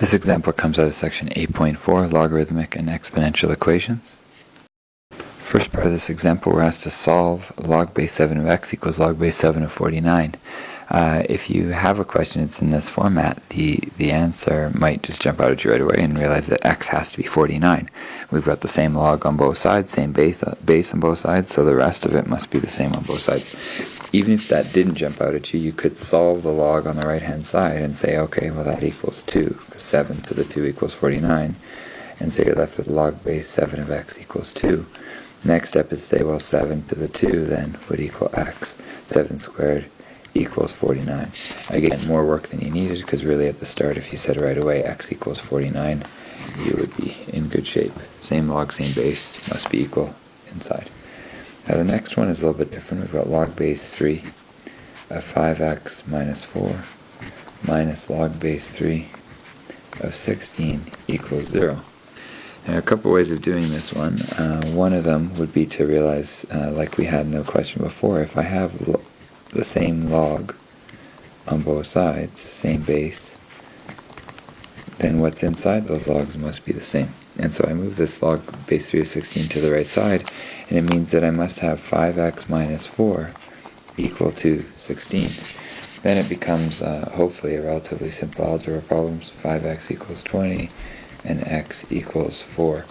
This example comes out of section 8.4, Logarithmic and Exponential Equations. First part of this example, we're asked to solve log base 7 of x equals log base 7 of 49. If you have a question that's in this format, the answer might just jump out at you right away and realize that x has to be 49. We've got the same log on both sides, same base on both sides, so the rest of it must be the same on both sides. Even if that didn't jump out at you, you could solve the log on the right-hand side and say, okay, well that equals 2, because 7 to the 2 equals 49, and so you're left with log base 7 of x equals 2. Next step is to say, well, 7 to the 2 then would equal x. 7 squared equals 49. Again, more work than you needed, because really at the start, if you said right away x equals 49, you would be in good shape. Same log, same base, must be equal inside. Now the next one is a little bit different. We've got log base 3 of 5x minus 4 minus log base 3 of 16 equals 0. There are a couple ways of doing this one. One of them would be to realize, like we had in the question before, if I have the same log on both sides, same base, then what's inside those logs must be the same. And so I move this log base 3 of 16 to the right side, and it means that I must have 5x minus 4 equal to 16. Then it becomes, hopefully, a relatively simple algebra problem. 5x equals 20, and x equals 4.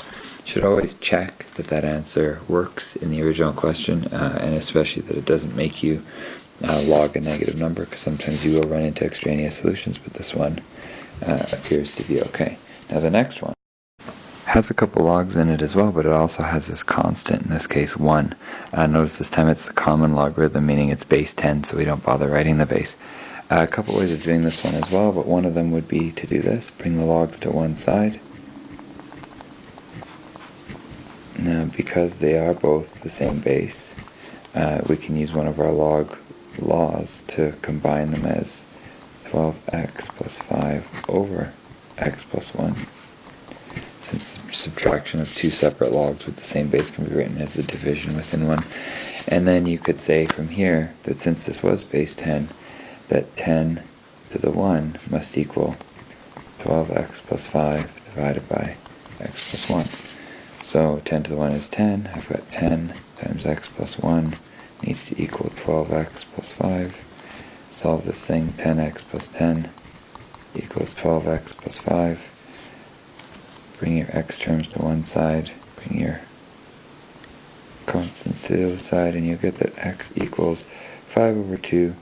Should always check that that answer works in the original question, and especially that it doesn't make you log a negative number, because sometimes you will run into extraneous solutions, but this one appears to be okay. Now the next one has a couple logs in it as well, but it also has this constant, in this case 1. Notice this time it's a common logarithm, meaning it's base 10, so we don't bother writing the base. A couple ways of doing this one as well, but one of them would be to do this. Bring the logs to one side. Now, because they are both the same base, we can use one of our log laws to combine them as 12x plus 5 over x plus 1. Since the subtraction of two separate logs with the same base can be written as the division within one. And then you could say from here that since this was base 10, that 10 to the 1 must equal 12x plus 5 divided by x plus 1. So 10 to the 1 is 10. I've got 10 times x plus 1 needs to equal 12x plus 5. Solve this thing. 10x plus 10 equals 12x plus 5. Bring your x terms to one side. Bring your constants to the other side, and you'll get that x equals 5 over 2,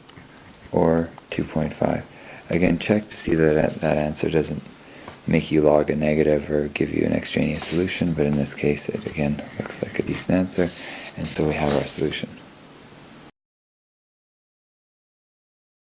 or 2.5. Again, check to see that that answer doesn't make you log a negative or give you an extraneous solution, but in this case it again looks like a decent answer, and so we have our solution.